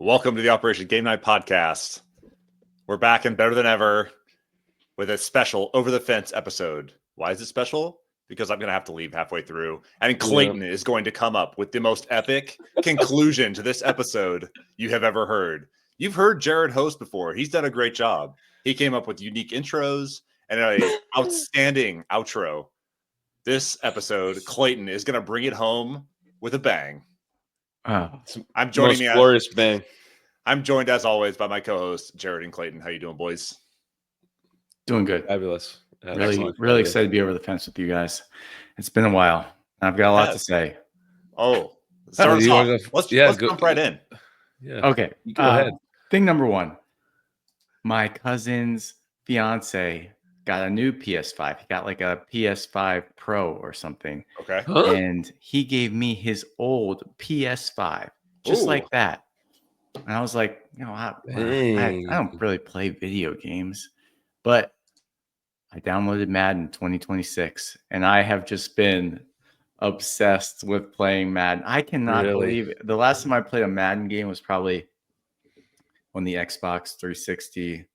Welcome to the Operation Game Night podcast. We're back and better than ever with a special Over the Fence episode. Why is it special? Because I'm going to have to leave halfway through. And Clayton is going to come up with the most epic conclusion to this episode you have ever heard. You've heard Jared host before. He's done a great job. He came up with unique intros and an outstanding outro. This episode, Clayton is going to bring it home with a bang. I'm joining most glorious bang. I'm joined as always by my co-hosts Jared and Clayton. How you doing, boys? Doing good. Fabulous. Really excited to be over the fence with you guys. It's been a while. I've got a lot to say. Oh, let's jump right in. Yeah. Okay. Go ahead. Thing number one. My cousin's fiance got a new PS5. He got like a PS5 Pro or something. Okay. And he gave me his old PS5, just like that. And I was like, I don't really play video games, but I downloaded Madden 2026, and I have just been obsessed with playing Madden. I cannot believe it. The last time I played a Madden game was probably on the Xbox 360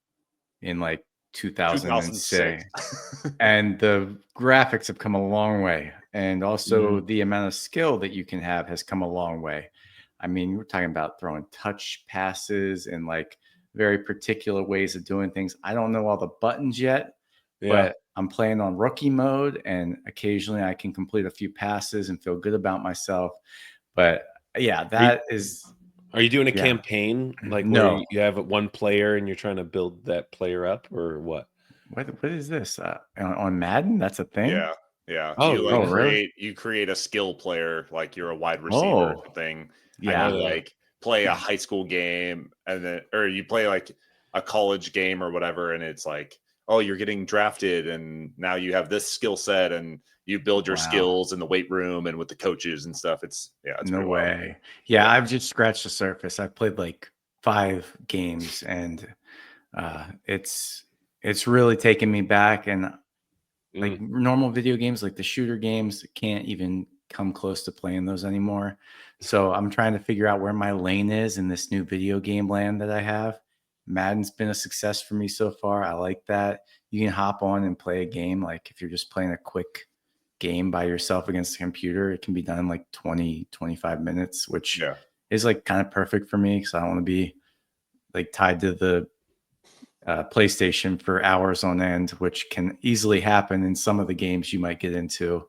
in like 2006. And the graphics have come a long way. And also the amount of skill that you can have has come a long way. I mean, we're talking about throwing touch passes and like very particular ways of doing things. I don't know all the buttons yet, but I'm playing on rookie mode, and occasionally I can complete a few passes and feel good about myself. But yeah, Are you doing a campaign like where you have one player and you're trying to build that player up, or what? What is this on Madden? That's a thing. Yeah. Really? You create a skill player, like you're a wide receiver thing. Yeah. And you like play a high school game, and then or you play like a college game or whatever, and it's like, oh, you're getting drafted, and now you have this skill set, and you build your skills in the weight room and with the coaches and stuff. It's no way. Yeah, I've just scratched the surface. I've played like 5 games, and it's really taken me back. And like normal video games, like the shooter games, can't even come close to playing those anymore. So I'm trying to figure out where my lane is in this new video game land that I have. Madden's been a success for me so far. I like that. You can hop on and play a game. Like if you're just playing a quick game by yourself against the computer, it can be done in like 20, 25 minutes, which is like kind of perfect for me because I don't want to be like tied to the PlayStation for hours on end, which can easily happen in some of the games you might get into.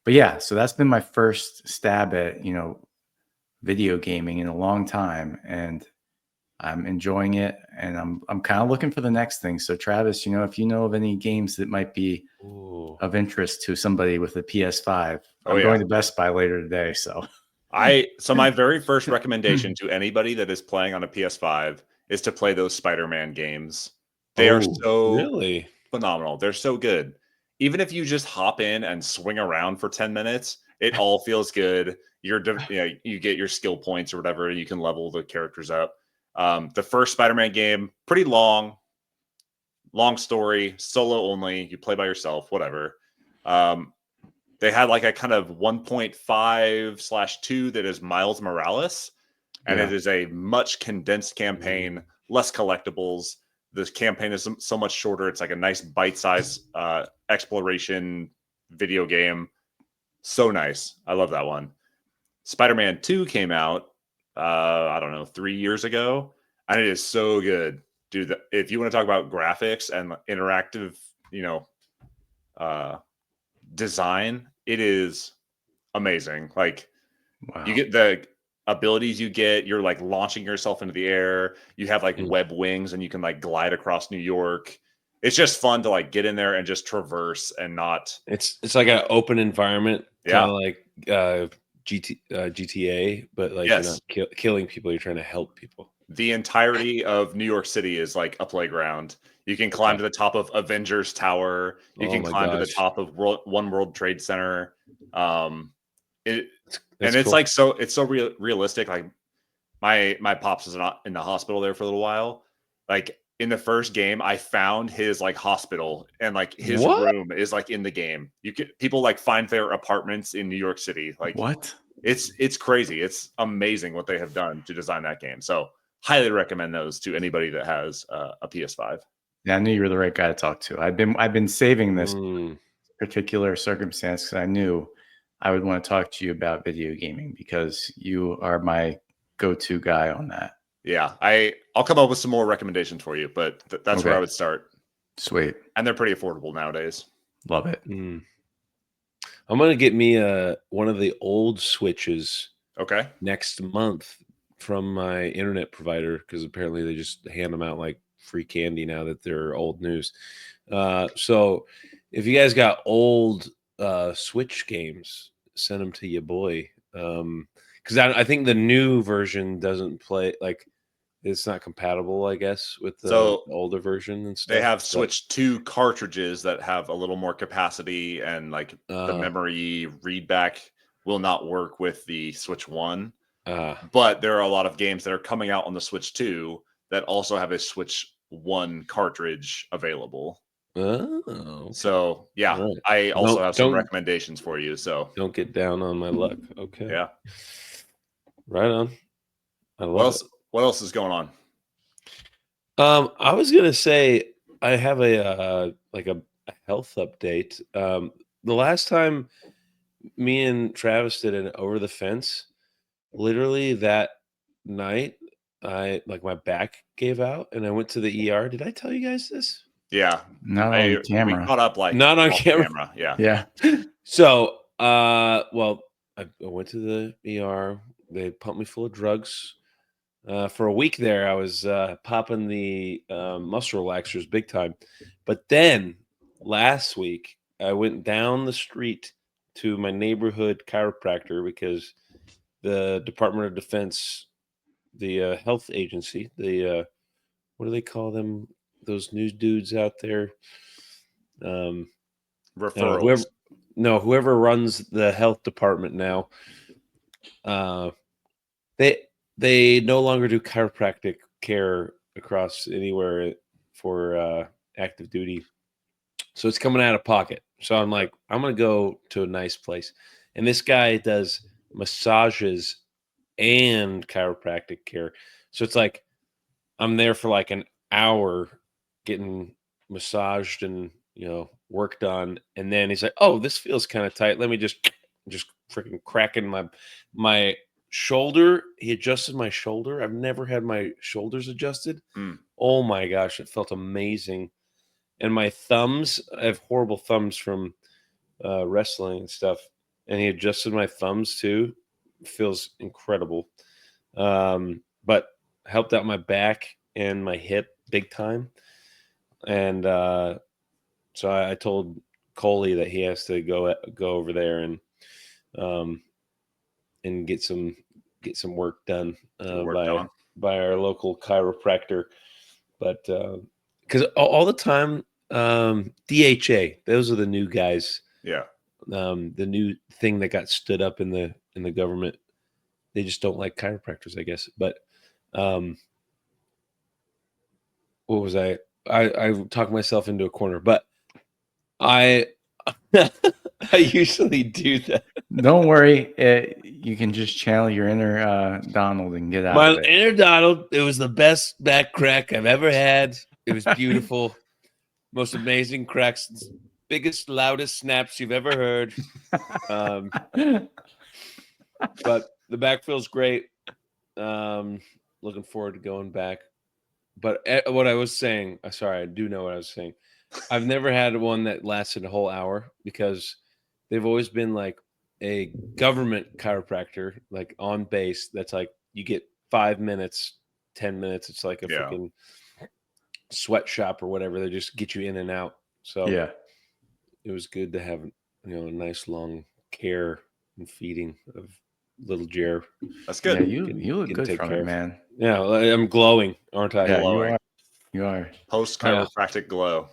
But yeah, so that's been my first stab at, video gaming in a long time, and I'm enjoying it, and I'm kind of looking for the next thing. So Travis, if you know of any games that might be of interest to somebody with a PS5, I'm going to Best Buy later today. So my very first recommendation to anybody that is playing on a PS5 is to play those Spider-Man games. They are so phenomenal. They're so good. Even if you just hop in and swing around for 10 minutes, it all feels good. You get your skill points or whatever. You can level the characters up. The first Spider-Man game, pretty long story, solo only. You play by yourself, whatever. They had like a kind of 1.5/2 that is Miles Morales, and it is a much condensed campaign, less collectibles. This campaign is so much shorter. It's like a nice bite-sized exploration video game. So nice. I love that one. Spider-Man 2 came out, 3 years ago, and it is so good. Dude, if you want to talk about graphics and interactive, design, it is amazing. Like, you get the abilities you're like launching yourself into the air. You have like web wings, and you can like glide across New York. It's just fun to like get in there and just traverse and not. It's like an open environment, kind of like GTA, but like you're not killing people. You're trying to help people. The entirety of New York City is like a playground. You can climb to the top of Avengers Tower. You can climb to the top of One World Trade Center. It's like it's so realistic. Like my pops was in the hospital there for a little while. Like in the first game, I found his like hospital, and like his room is like in the game. People like find their apartments in New York City. Like what? It's crazy. It's amazing what they have done to design that game. So highly recommend those to anybody that has a PS5. Yeah, I knew you were the right guy to talk to. I've been saving this particular circumstance because I knew I would want to talk to you about video gaming because you are my go-to guy on that. Yeah, I'll come up with some more recommendations for you, but that's where I would start. Sweet. And they're pretty affordable nowadays. Love it. I'm gonna get me one of the old Switches. Okay. Next month from my internet provider because apparently they just hand them out like free candy now that they're old news. So if you guys got old Switch games, send them to your boy. Because I think the new version doesn't play like. It's not compatible, I guess, with the older version and stuff. They have Switch 2 cartridges that have a little more capacity, and like the memory read back will not work with the Switch 1. But there are a lot of games that are coming out on the Switch 2 that also have a Switch 1 cartridge available. Okay. So yeah, right. I also have some recommendations for you. So don't get down on my luck. Okay. Yeah. Right on. I love it. What else is going on? I was gonna say I have a health update. The last time me and Travis did an over the fence, literally that night, my back gave out and I went to the ER. Did I tell you guys this? Yeah, not on camera. We caught up not on camera. Yeah. So, well, I went to the ER. They pumped me full of drugs. For a week there, I was popping the muscle relaxers big time. But then last week, I went down the street to my neighborhood chiropractor because the Department of Defense, the health agency, the what do they call them? Those new dudes out there. Referrals. Whoever runs the health department now. They no longer do chiropractic care across anywhere for active duty. So it's coming out of pocket. So I'm like, I'm going to go to a nice place. And this guy does massages and chiropractic care. So it's like I'm there for like an hour getting massaged and, worked on. And then he's like, oh, this feels kind of tight. Let me just freaking cracking my shoulder. He adjusted my shoulder. I've never had my shoulders adjusted. Oh my gosh, it felt amazing. And my thumbs, I have horrible thumbs from wrestling and stuff, and he adjusted my thumbs too. It feels incredible. But helped out my back and my hip big time. And so I told Coley that he has to go over there and get some work done by our local chiropractor. But because all the time, DHA, those are the new guys. Yeah. The new thing that got stood up in the government. They just don't like chiropractors, I guess. But what was I talked myself into a corner, but I usually do that. Don't worry. You can just channel your inner Donald and get out of it. My inner Donald, it was the best back crack I've ever had. It was beautiful. Most amazing cracks. Biggest, loudest snaps you've ever heard. But the back feels great. Looking forward to going back. But what I was saying, sorry, I do know what I was saying. I've never had one that lasted a whole hour because they've always been like a government chiropractor, like on base. That's like you get 5 minutes, 10 minutes. It's like a freaking sweatshop or whatever. They just get you in and out. So yeah, it was good to have a nice long care and feeding of little Jer. That's good. Yeah, you look good from it, man. Yeah, I'm glowing, aren't I? Yeah, you are. Post chiropractic glow.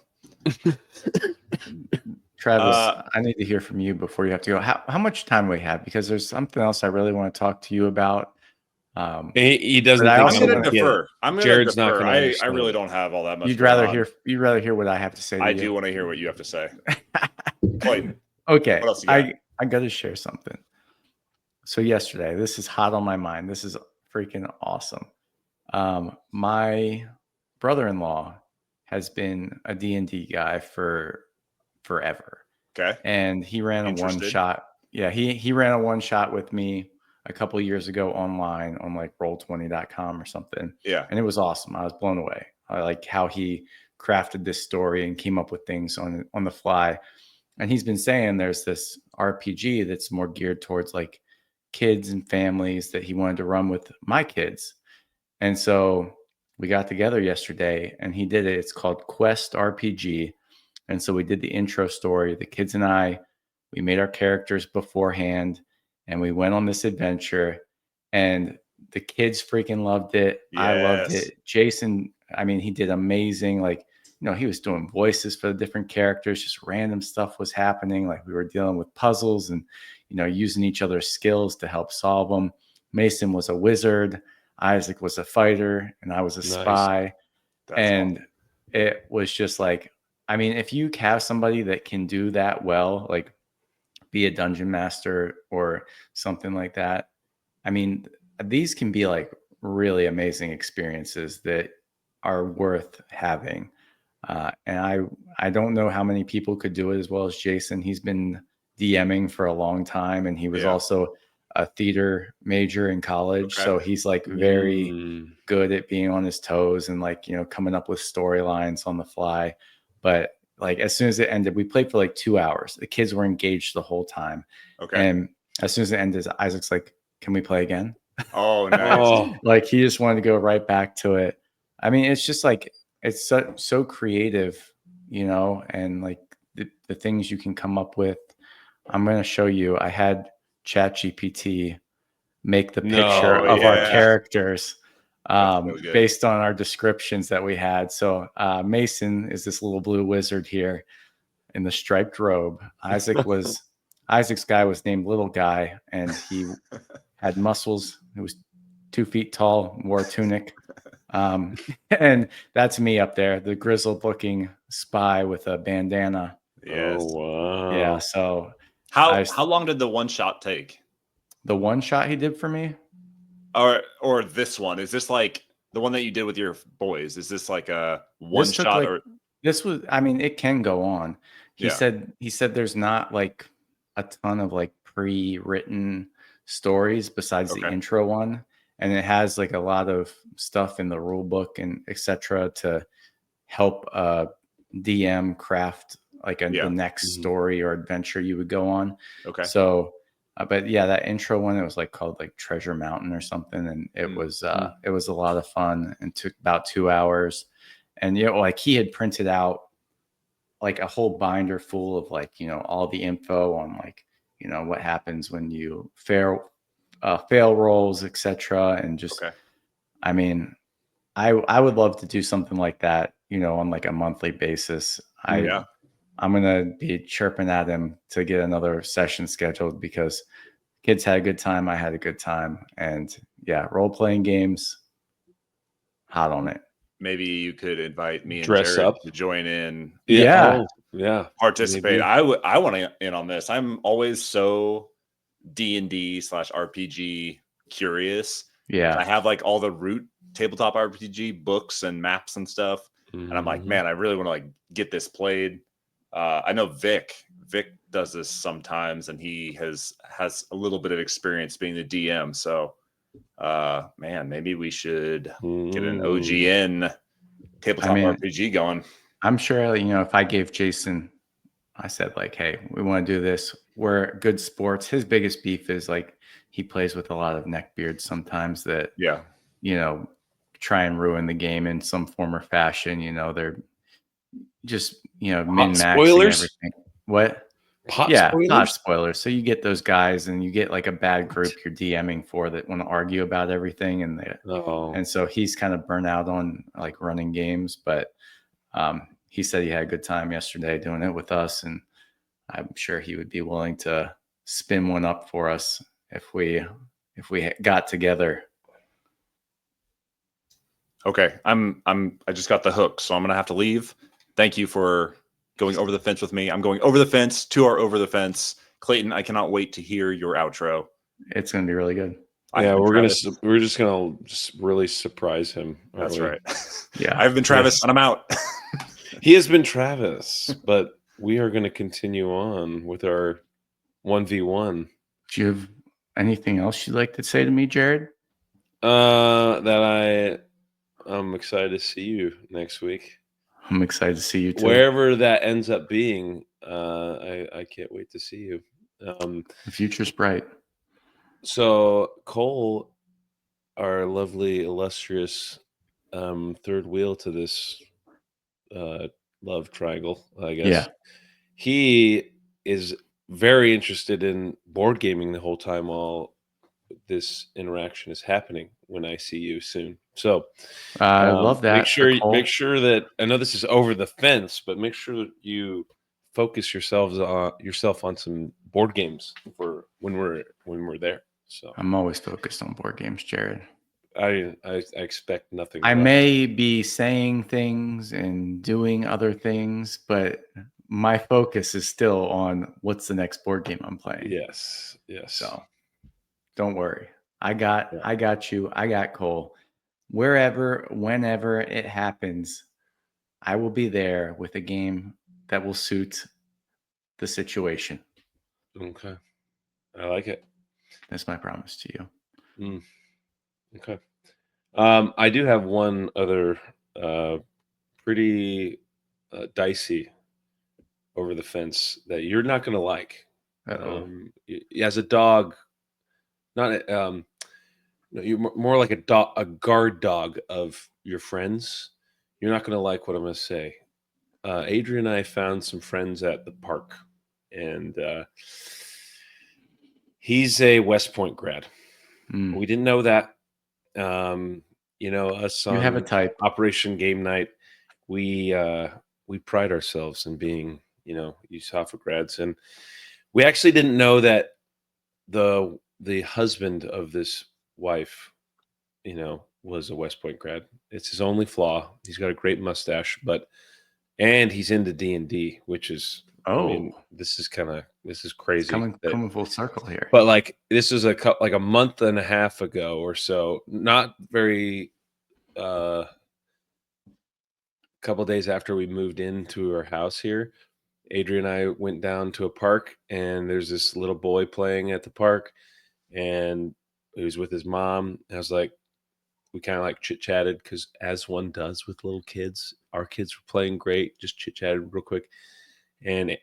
Travis, I need to hear from you before you have to go. How much time we have? Because there's something else I really want to talk to you about. He doesn't. I'm going to defer. Jared's not going to. I really don't have all that much. You'd rather hear what I have to say. I do want to hear what you have to say. Clayton. Okay. I got to share something. So yesterday, this is hot on my mind. This is freaking awesome. My brother-in-law has been a D&D guy for forever. Okay. And he ran a one shot. Yeah, he ran a one shot with me a couple of years ago online on like roll20.com or something. Yeah. And it was awesome. I was blown away. I like how he crafted this story and came up with things on the fly. And he's been saying there's this RPG that's more geared towards like kids and families that he wanted to run with my kids. And so we got together yesterday and he did it. It's called Quest RPG. And so we did the intro story. The kids and I, we made our characters beforehand and we went on this adventure and the kids freaking loved it. Yes. I loved it. Jason, I mean, he did amazing. Like, you know, he was doing voices for the different characters, just random stuff was happening. Like we were dealing with puzzles and, you know, using each other's skills to help solve them. Mason was a wizard. Isaac was a fighter and I was a spy. And awesome. It was just like, I mean, if you have somebody that can do that well, like be a dungeon master or something like that, I mean, these can be like really amazing experiences that are worth having. And I don't know how many people could do it as well as Jason. He's been DMing for a long time, and he was also a theater major in college. Okay. So he's like very good at being on his toes and like, you know, coming up with storylines on the fly. But like as soon as it ended, we played for like 2 hours. The kids were engaged the whole time. Okay. And as soon as it ended, Isaac's like, "Can we play again?" Oh, nice. Like he just wanted to go right back to it. I mean, it's just like, it's so creative, you know, and like the things you can come up with. I'm going to show you. I had ChatGPT make the picture of our characters based on our descriptions that we had. So Mason is this little blue wizard here in the striped robe. Isaac's guy was named Little Guy, and he had muscles. He was 2 feet tall, wore a tunic. And that's me up there, the grizzled looking spy with a bandana. Yes. Oh, wow. Yeah. So how long did the one shot take? The one shot he did for me? Or this one? Is this like the one that you did with your boys? Is this like a one shot like, or this was, I mean, it can go on. He said there's not like a ton of like pre-written stories besides the intro one. And it has like a lot of stuff in the rule book and etc. to help DM craft like the next story or adventure you would go on. Okay. So, but yeah, that intro one, it was like called like Treasure Mountain or something. And it was a lot of fun and took about 2 hours. And, you know, like he had printed out like a whole binder full of like, you know, all the info on like, you know, what happens when you fail rolls, etc. And just, I mean, I would love to do something like that, you know, on like a monthly basis. I'm going to be chirping at him to get another session scheduled because kids had a good time. I had a good time. And yeah, role-playing games, hot on it. Maybe you could invite me and Dress Jared up to join in. Yeah. Participate. Maybe. I want to in on this. I'm always so D&D/RPG curious. Yeah. I have like all the root tabletop RPG books and maps and stuff. And I'm like, man, I really want to like get this played. I know Vic does this sometimes, and he has a little bit of experience being the DM. So, man, maybe we should get an OGN tabletop RPG going. I'm sure, you know, if I gave Jason, I said like, hey, we want to do this. We're good sports. His biggest beef is like he plays with a lot of neckbeards sometimes that, you know, try and ruin the game in some form or fashion. You know, they're just, you know, min-maxing everything. What? Pot spoilers. So you get those guys and you get like a bad group you're DMing for that want to argue about everything. And and so he's kind of burnt out on like running games, but he said he had a good time yesterday doing it with us. And I'm sure he would be willing to spin one up for us if we got together. Okay. I just got the hook, so I'm going to have to leave. Thank you for going over the fence with me. I'm going over the fence to our over the fence. Clayton, I cannot wait to hear your outro. It's going to be really good. Yeah, we're just gonna really surprise him. That's right. Yeah, I've been Travis, and I'm out. He has been Travis, but we are going to continue on with our 1v1. Do you have anything else you'd like to say to me, Jared? That I'm excited to see you next week. I'm excited to see you too. Wherever that ends up being, I can't wait to see you. The future's bright. So Cole, our lovely, illustrious third wheel to this love triangle, I guess. Yeah. He is very interested in board gaming the whole time while this interaction is happening when I see you soon. So I love that. Make sure that I know this is over the fence, but make sure that you focus yourself on some board games for when we're there. So I'm always focused on board games, Jared. I expect nothing. I may be saying things and doing other things, but my focus is still on what's the next board game I'm playing. Yes. So don't worry. I got you. I got Cole. Wherever, whenever it happens, I will be there with a game that will suit the situation. Okay. I like it. That's my promise to you. Okay. I do have one other pretty dicey over the fence that you're not going to like. As a dog, not you're more like a guard dog of your friends. You're not going to like what I'm going to say. Adrian and I found some friends at the park, and he's a West Point grad. We didn't know that. Us on you have a type. Operation Game Night, we pride ourselves in being, USAFA grads, and we actually didn't know that the husband of this wife, was a West Point grad. It's his only flaw. He's got a great mustache, and he's into D&D, which is this is crazy. Coming full circle here. But this is a month and a half ago or so, not very couple days after we moved into our house here, Adrian and I went down to a park, and there's this little boy playing at the park, and he was with his mom. I was like, we kind of chit-chatted, because as one does with little kids, our kids were playing great, just chit-chatted real quick. And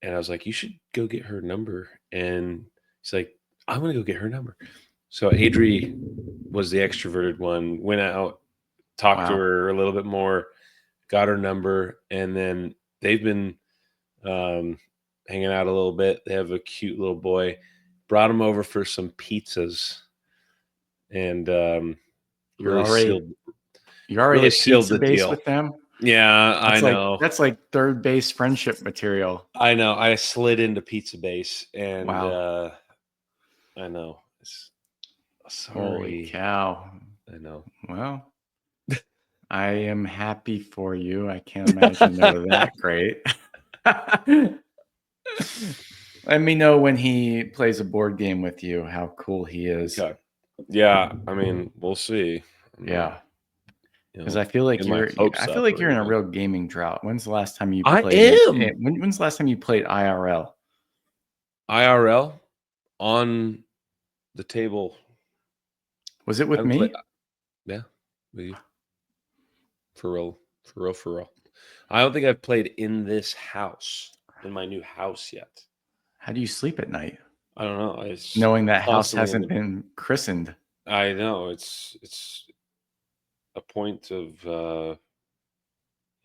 I was like, you should go get her number. And he's like, I'm going to go get her number. So Adri was the extroverted one, went out, talked to her a little bit more, got her number, and then they've been hanging out a little bit. They have a cute little boy. Brought him over for some pizzas, and you're already sealed the base deal with them. Yeah, I know. That's like third base friendship material. I know. I slid into pizza base, and wow. I know. Holy cow! I know. Well, I am happy for you. I can't imagine they're that great. Let me know when he plays a board game with you how cool he is. Okay. Yeah, I mean, we'll see. Yeah, because I feel like you're in a real gaming drought. When's the last time you played? When's the last time you played IRL? IRL on the table. Was it with me? Yeah, with you. For real. I don't think I've played in this house, in my new house yet. How do you sleep at night? I don't know. Knowing that house hasn't been christened. I know. It's a point of,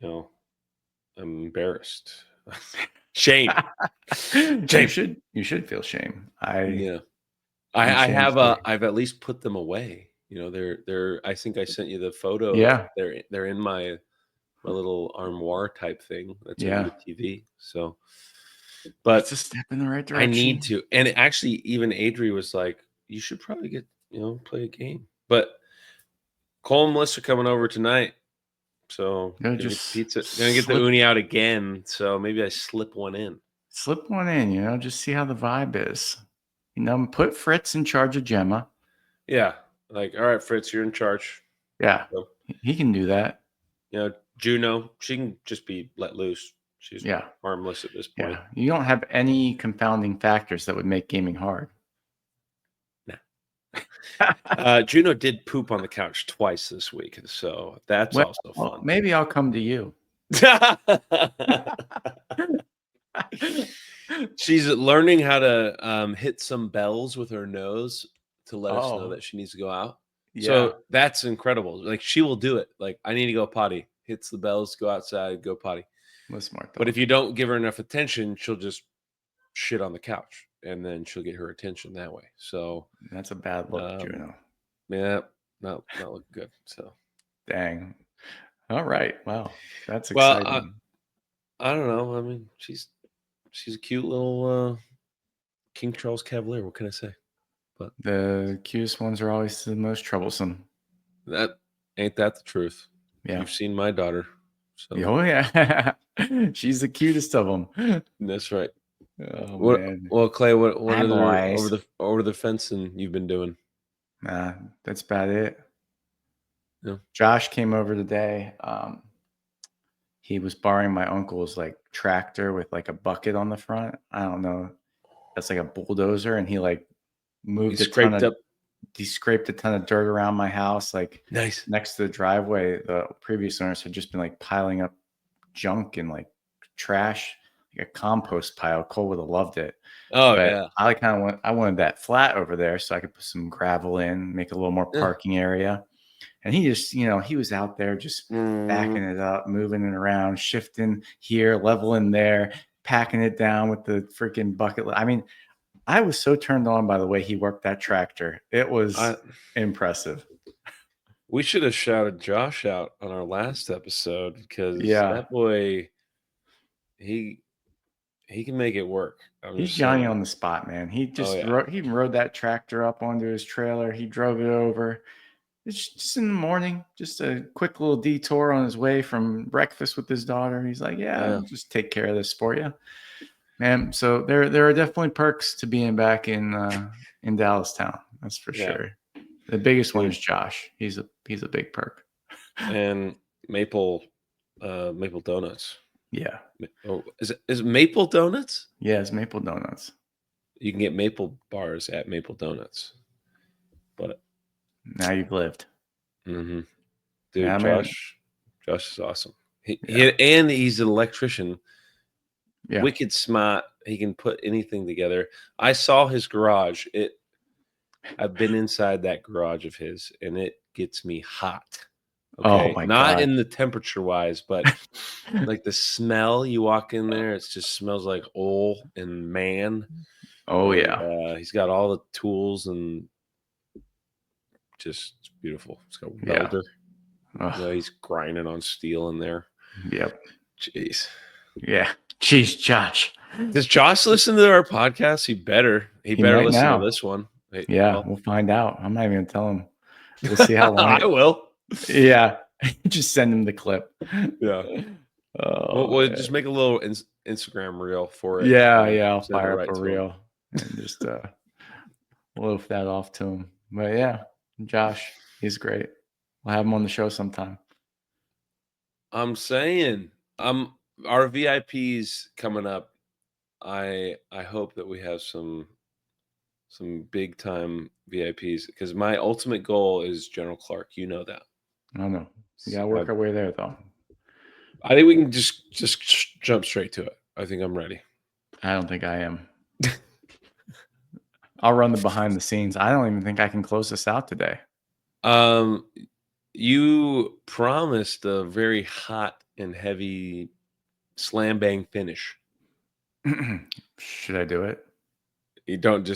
I'm embarrassed. Shame. Shame. You should feel shame. I've at least put them away. They're I think I sent you the photo. Yeah. They're in my little armoire type thing that's under the TV. So, but it's a step in the right direction. I need to. And actually, even Adri was like, you should probably get, play a game. But Cole and Melissa are coming over tonight. So gonna get the uni out again. So maybe I slip one in. Just see how the vibe is. put Fritz in charge of Gemma. Yeah. Like, all right, Fritz, you're in charge. Yeah. So, He can do that. Juno, she can just be let loose. She's harmless at this point. Yeah. You don't have any confounding factors that would make gaming hard. Juno did poop on the couch twice this week, so that's also fun. Maybe I'll come to you. She's learning how to hit some bells with her nose to let us know that she needs to go out. Yeah. So that's incredible. Like, she will do it. Like, I need to go potty. Hits the bells, go outside, go potty. That's smart. But if you don't give her enough attention, she'll just shit on the couch, and then she'll get her attention that way. So that's a bad look, Juno. Yeah, not looking good. So dang. All right. Wow, that's exciting. Well, I don't know. I mean, she's a cute little King Charles Cavalier. What can I say? But the cutest ones are always the most troublesome. Ain't that the truth? Yeah, you've seen my daughter. So. Oh yeah, she's the cutest of them. That's right. Oh, man. Well, Clay, what other over the fencing you've been doing? Nah, that's about it. Yeah. Josh came over today. He was borrowing my uncle's like tractor with like a bucket on the front. I don't know. That's like a bulldozer, and he like moved he scraped a ton of dirt around my house, like nice next to the driveway. The previous owners had just been like piling up junk and like trash, like a compost pile. Cole would have loved it. Oh, but yeah. I wanted that flat over there so I could put some gravel in, make a little more parking area. And he just, he was out there just backing it up, moving it around, shifting here, leveling there, packing it down with the freaking bucket. I mean, I was so turned on by the way he worked that tractor. It was impressive. We should have shouted Josh out on our last episode because that boy, he can make it work. He's Johnny on the spot, man. He just he rode that tractor up onto his trailer. He drove it over. It's just in the morning, just a quick little detour on his way from breakfast with his daughter. He's like, I'll just take care of this for you. Man, so there are definitely perks to being back in Dallas town. That's for sure. The biggest one is Josh. He's a big perk. And Maple Donuts. Yeah. Oh, is it Maple Donuts? Yeah, it's Maple Donuts. You can get maple bars at Maple Donuts. But now you've lived. Mm-hmm. Dude, Josh is awesome. And he's an electrician. Yeah. Wicked smart. He can put anything together. I saw his garage. I've been inside that garage of his, and it gets me hot. Okay? Oh my God. Not in the temperature wise, but like the smell. You walk in there, it just smells like oil and man. Oh yeah. He's got all the tools and just it's beautiful. He's got a welder. He's grinding on steel in there. Yep. Jeez. Yeah. Jeez, Josh. Does Josh listen to our podcast? He better listen to this one. We'll find out. I'm not even gonna tell him. We'll see how long. I will. Yeah. Just send him the clip. Yeah. We'll just make a little Instagram reel for it. Yeah. I'll fire up a reel and just loaf that off to him. But yeah, Josh, he's great. We'll have him on the show sometime. I'm saying, our VIPs coming up. I hope that we have some big time VIPs because my ultimate goal is General Clark. You know that. I know. We gotta work our way there though. I think we can just jump straight to it. I think I'm ready. I don't think I am. I'll run the behind the scenes. I don't even think I can close this out today. You promised a very hot and heavy slam bang finish. Should I do it? You don't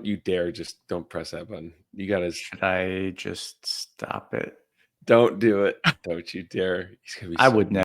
you dare just don't press that button. You gotta. Should I just stop it? Don't do it. Don't you dare. I would never.